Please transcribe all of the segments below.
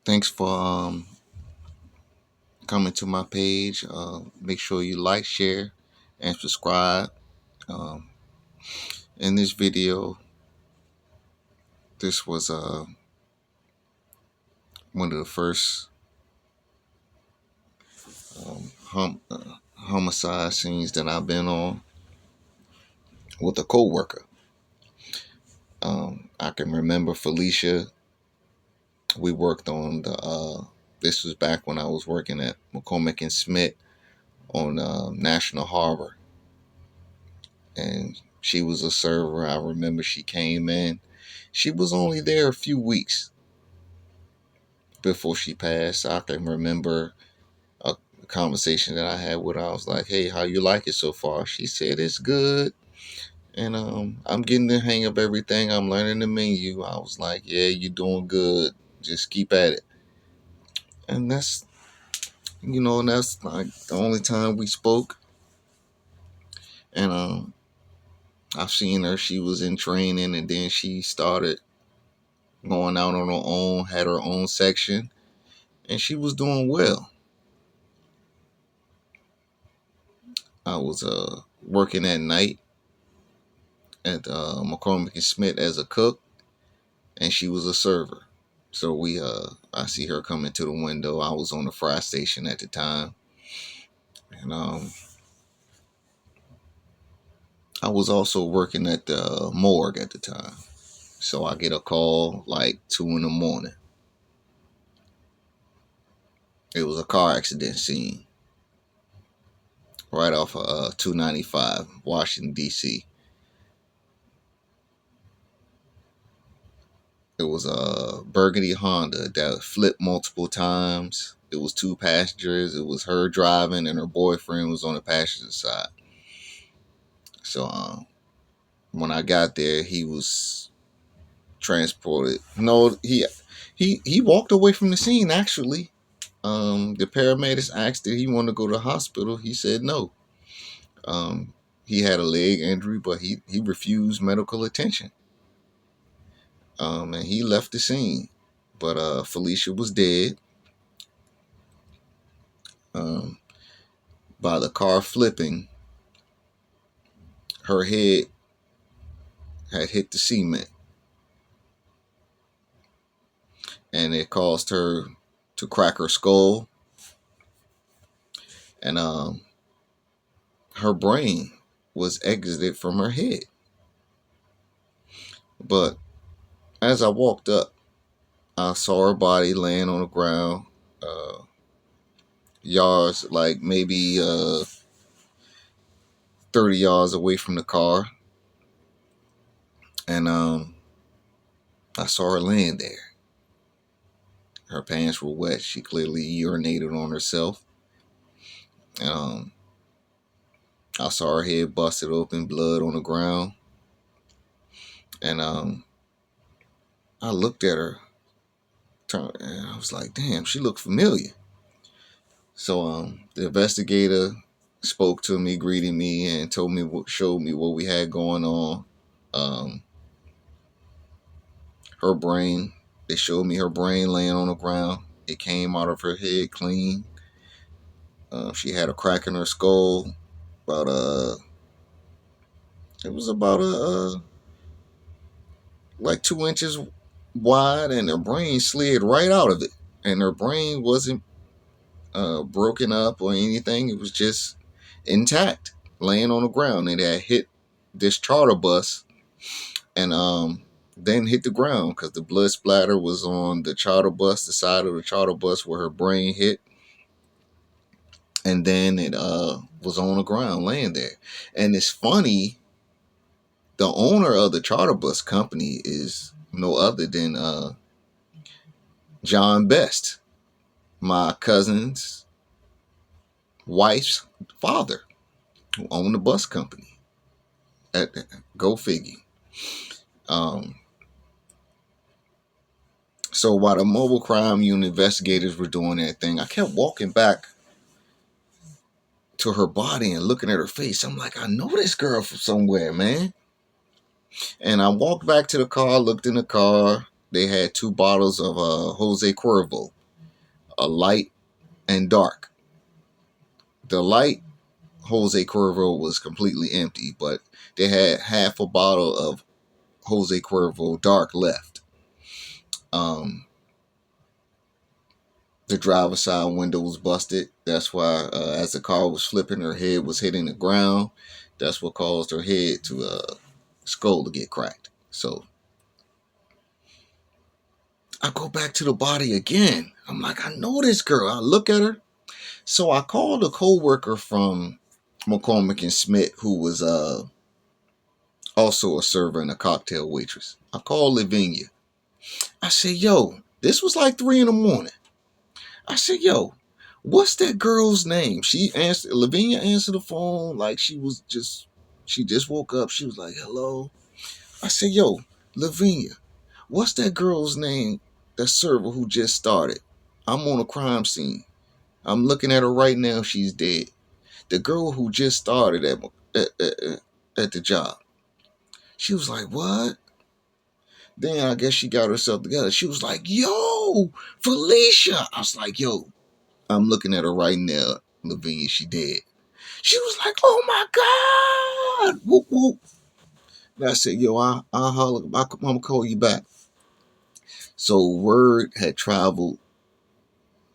Thanks for coming to my page. Make sure you like, share, and subscribe. Um, in this video, this was one of the first homicide scenes that I've been on with a coworker. I can remember Felicia. We worked on the. This was back when I was working at McCormick and Smith on National Harbor, and she was a server. I remember she came in. She was only there a few weeks before she passed. I can remember a conversation that I had with her. I was like, "Hey, how you like it so far?" She said, "It's good." And I'm getting the hang of everything. I'm learning the menu. I was like, "Yeah, you're doing good. Just keep at it." And that's like the only time we spoke. And I've seen her. She was in training, and then she started going out on her own. Had her own section, and she was doing well. I was working at night at McCormick and Smith as a cook, and she was a server. So I see her coming to the window. I was on the fry station at the time, and I was also working at the morgue at the time. So I get a call like 2 in the morning. It was a car accident scene right off of 295, Washington D.C. It was a burgundy Honda that flipped multiple times. It was two passengers. It was her driving, and her boyfriend was on the passenger side. So when I got there, he was transported. No, he walked away from the scene. Actually, the paramedics asked if he wanted to go to the hospital. He said no. Um, he had a leg injury, but he refused medical attention. And he left the scene. But Felicia was dead. Um, by the car flipping, her head had hit the cement, and it caused her to crack her skull, and her brain was exited from her head. But as I walked up, I saw her body laying on the ground, uh, yards, like maybe 30 yards away from the car, and I saw her laying there. Her pants were wet. She clearly urinated on herself. And I saw her head busted open, blood on the ground. And I looked at her, and I was like, damn, she looked familiar. So the investigator spoke to me, greeted me, and showed me what we had going on. Um, her brain, they showed me her brain laying on the ground. It came out of her head clean. She had a crack in her skull, about it was about like 2 inches wide, and her brain slid right out of it. And her brain wasn't broken up or anything. It was just intact, laying on the ground. It had hit this charter bus, and then hit the ground because the blood splatter was on the charter bus, the side of the charter bus where her brain hit, and then it was on the ground laying there. And it's funny, the owner of the charter bus company is no other than John Best, my cousin's wife's father, who owned the bus company. Go figure. Um, so while the mobile crime unit investigators were doing that thing, I kept walking back to her body and looking at her face. I'm like, I know this girl from somewhere, man. And I walked back to the car, looked in the car. They had 2 bottles of Jose Cuervo. a light and dark. The light Jose Cuervo was completely empty, but they had half a bottle of Jose Cuervo dark left. Um, the driver's side window was busted. That's why, as the car was flipping, her head was hitting the ground. That's what caused her head to skull to get cracked. So I go back to the body again. I'm like, I know this girl. I look at her. So I called a co-worker from McCormick and Smith who was also a server and a cocktail waitress. I called Lavinia. I said, yo, this was like 3 in the morning. I said, yo, what's that girl's name? She answered, Lavinia answered the phone like she just woke up. She was like, hello. I said, yo, Lavinia, what's that girl's name, that server who just started? I'm on a crime scene. I'm looking at her right now. She's dead. The girl who just started at the job. She was like, what? Then I guess she got herself together. She was like, yo, Felicia. I was like, yo, I'm looking at her right now, Lavinia. She dead. She was like, oh my God. Whoop, whoop. And I said, yo, I'll holler. I'm going to call you back. So word had traveled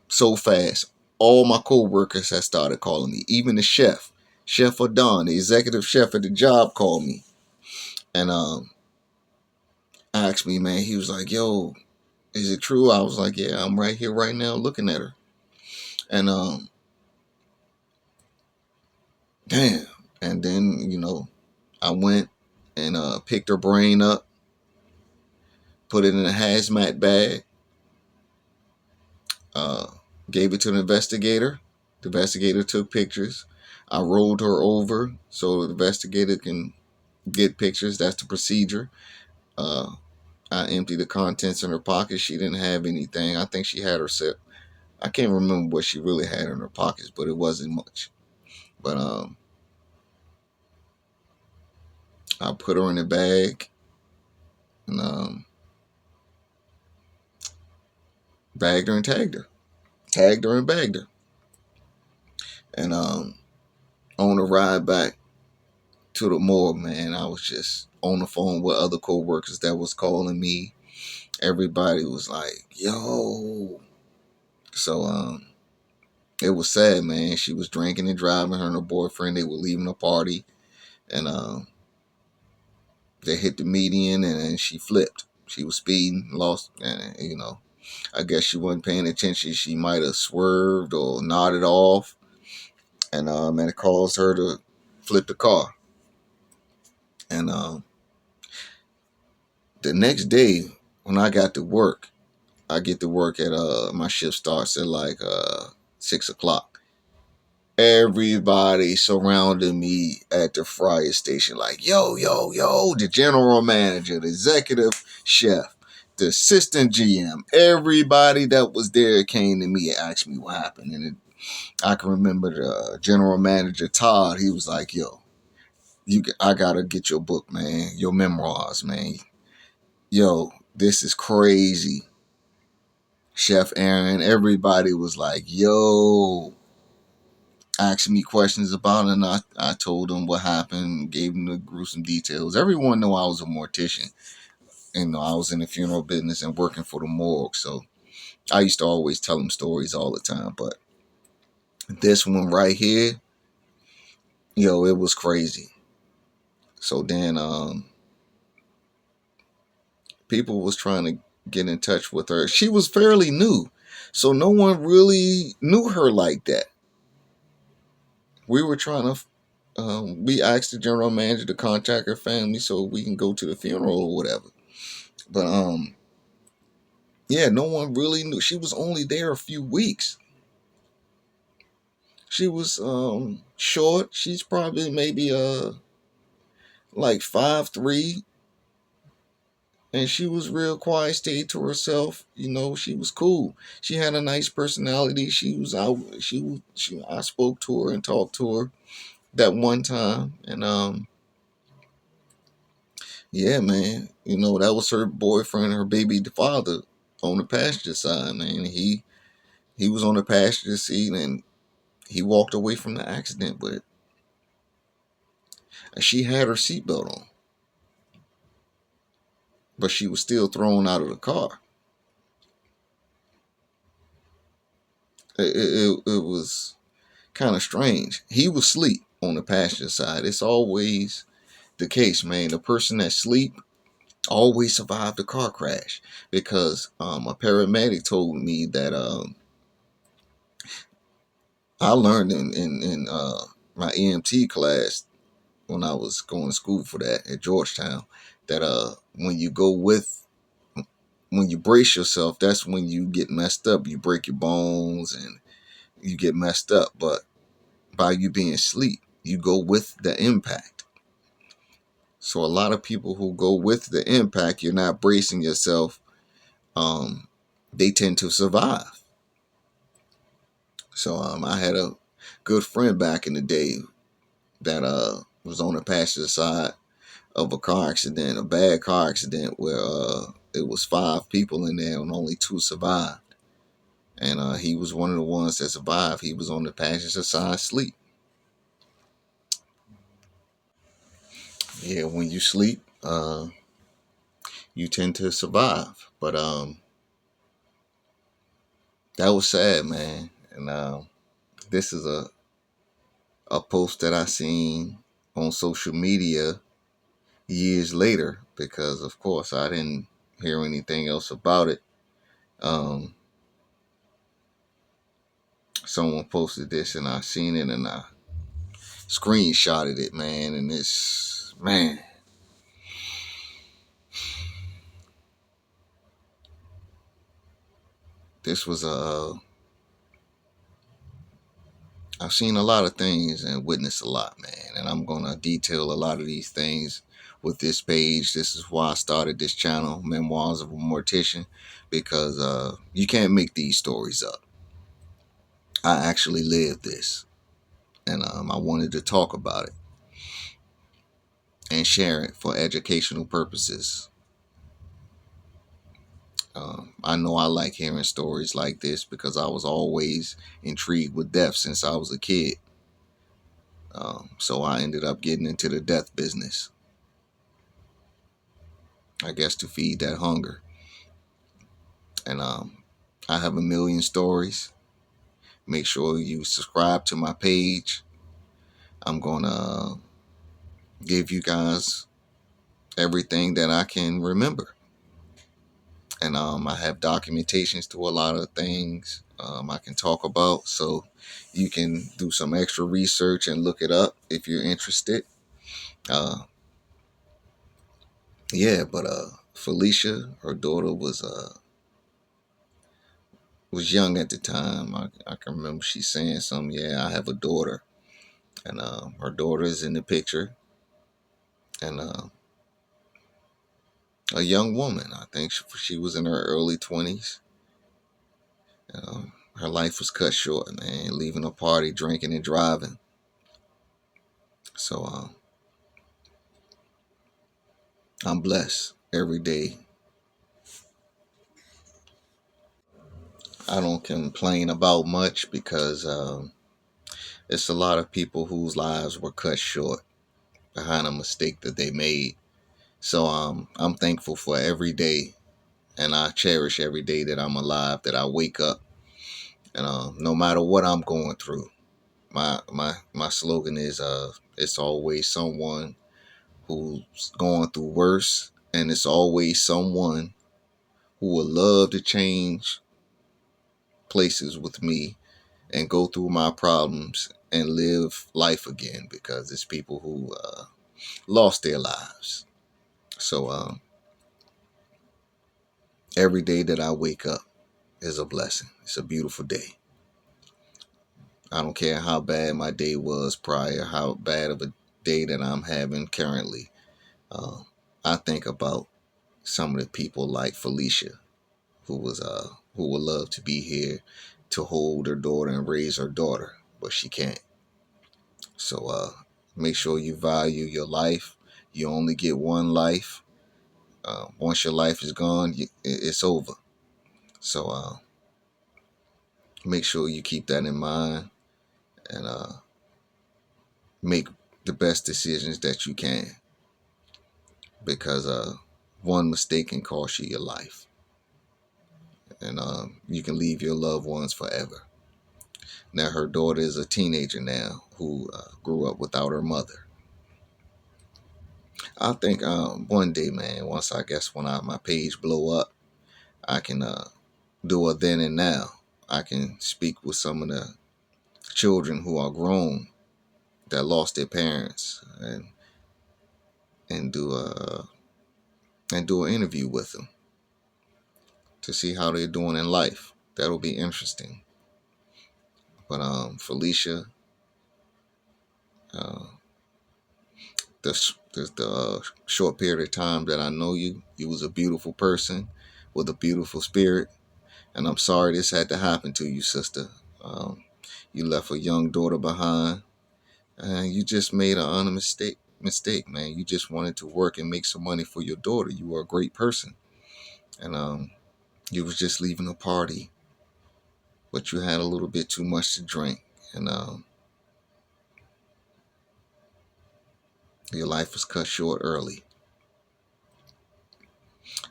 so fast. All my co-workers had started calling me. Even the chef, Chef Adon, the executive chef at the job, called me. And asked me, man, he was like, yo, is it true? I was like, yeah, I'm right here right now looking at her. And damn. And then, I went and picked her brain up, put it in a hazmat bag, uh, gave it to the investigator. The investigator took pictures. I rolled her over so the investigator can get pictures. That's the procedure. I emptied the contents in her pocket. She didn't have anything. I think she had herself. I can't remember what she really had in her pockets, but it wasn't much. But I put her in a bag and bagged her and tagged her. Tagged her and bagged her. And on the ride back to the morgue, man, I was just on the phone with other co-workers that was calling me. Everybody was like, yo. So it was sad, man. She was drinking and driving. Her and her boyfriend, they were leaving a party. And they hit the median and then she flipped. She was speeding, lost, and I guess she wasn't paying attention. She might have swerved or nodded off, and it caused her to flip the car. And the next day, when I got to work, I get to work at my shift starts at like 6 o'clock. Everybody surrounded me at the fryer station, like, yo, yo, yo, the general manager, the executive chef, the assistant GM, everybody that was there came to me and asked me what happened. And I can remember the general manager, Todd, he was like, yo, I gotta get your book, man, your memoirs, man. Yo, this is crazy. Chef Aaron, everybody was like, yo, asking me questions about it, and I told them what happened, gave them the gruesome details. Everyone knew I was a mortician. I was in the funeral business and working for the morgue, so I used to always tell them stories all the time. But this one right here, it was crazy. So then people was trying to get in touch with her. She was fairly new, so no one really knew her like that. We were trying to we asked the general manager to contact her family so we can go to the funeral or whatever. But yeah, no one really knew. She was only there a few weeks. She was short. She's probably maybe like 5'3", and she was real quiet, stayed to herself. She was cool. She had a nice personality. She was out. I spoke to her and talked to her that one time, and yeah, man. That was her boyfriend, her baby father on the passenger side, man. He He was on the passenger seat and he walked away from the accident, but she had her seatbelt on, but she was still thrown out of the car. It was kind of strange. He was asleep on the passenger side. It's always the case, man. The person that sleep always survived the car crash because a paramedic told me that I learned in my EMT class when I was going to school for that at Georgetown that when you brace yourself, that's when you get messed up. You break your bones and you get messed up. But by you being asleep, you go with the impact. So a lot of people who go with the impact, you're not bracing yourself. Um, they tend to survive. So I had a good friend back in the day that was on the passenger side of a car accident, a bad car accident where it was 5 people in there and only 2 survived. And he was one of the ones that survived. He was on the passenger side asleep. Yeah, when you sleep, you tend to survive. But that was sad, man. And this is a post that I seen on social media years later because, of course, I didn't hear anything else about it. Um, Someone posted this and I seen it and I screenshotted it, man. And this was I've seen a lot of things and witnessed a lot, man. And I'm going to detail a lot of these things with this page. This is why I started this channel, Memoirs of a Mortician, because you can't make these stories up. I actually lived this, and I wanted to talk about it and share it for educational purposes. I know I like hearing stories like this because I was always intrigued with death since I was a kid. So I ended up getting into the death business, I guess, to feed that hunger. And I have a million stories. Make sure you subscribe to my page. I'm going to give you guys everything that I can remember. And I have documentations to a lot of things I can talk about. So you can do some extra research and look it up if you're interested. Uh, yeah, but Felicia, her daughter, was young at the time. I can remember she saying something. Yeah, I have a daughter, and her daughter is in the picture, and a young woman. I think she was in her early 20s. Her life was cut short, man, leaving a party, drinking and driving. So I'm blessed every day. I don't complain about much because it's a lot of people whose lives were cut short behind a mistake that they made. So I'm thankful for every day, and I cherish every day that I'm alive, that I wake up, and no matter what I'm going through, my slogan is it's always someone who's going through worse, and it's always someone who would love to change places with me and go through my problems and live life again, because it's people who lost their lives. So every day that I wake up is a blessing. It's a beautiful day. I don't care how bad my day was prior, how bad of a day that I'm having currently. Uh, I think about some of the people like Felicia, who would love to be here to hold her daughter and raise her daughter, but she can't. So make sure you value your life. You only get one life. Once your life is gone, it's over. So make sure you keep that in mind and make the best decisions that you can, because one mistake can cost you your life, and you can leave your loved ones forever. Now her daughter is a teenager now who grew up without her mother. I think one day, man, once I guess when my page blow up, I can do a then and now. I can speak with some of the children who are grown that lost their parents, and do a and do an interview with them to see how they're doing in life. That'll be interesting. But Felicia, uh, the short period of time that I know you, you was a beautiful person with a beautiful spirit, and I'm sorry this had to happen to you, sister. Um, you left a young daughter behind, and you just made an honest mistake, man. You just wanted to work and make some money for your daughter. You were a great person, and you was just leaving a party, but you had a little bit too much to drink, and your life was cut short early.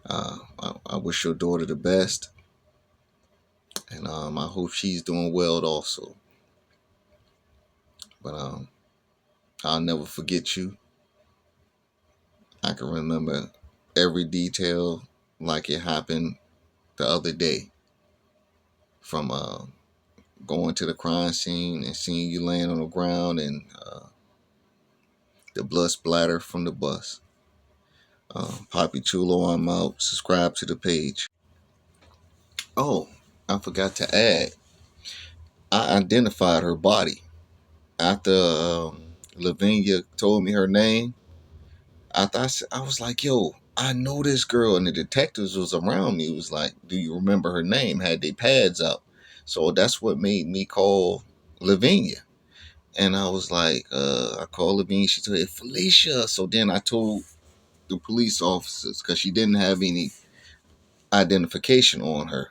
I wish your daughter the best, and I hope she's doing well also. But I'll never forget you. I can remember every detail like it happened the other day, from going to the crime scene and seeing you laying on the ground, and the blood splatter from the bus. Poppy Chulo, I'm out. Subscribe to the page. Oh, I forgot to add, I identified her body after Lavinia told me her name. I was like, yo, I know this girl, and the detectives was around me. It was like, do you remember her name? Had they pads up, so that's what made me call Lavinia. And I was like, I called Lavinia. She said Felicia. So then I told the police officers, because she didn't have any identification on her.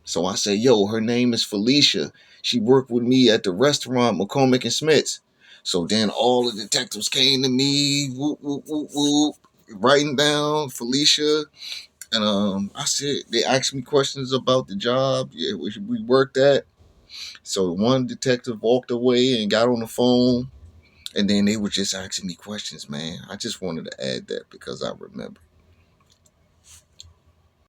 So I said, yo, her name is Felicia. She worked with me at the restaurant McCormick and Smith's. So then all the detectives came to me, whoop, whoop, whoop, whoop, writing down Felicia. And I said, they asked me questions about the job, yeah, we worked at. So one detective walked away and got on the phone. And then they were just asking me questions, man. I just wanted to add that because I remember.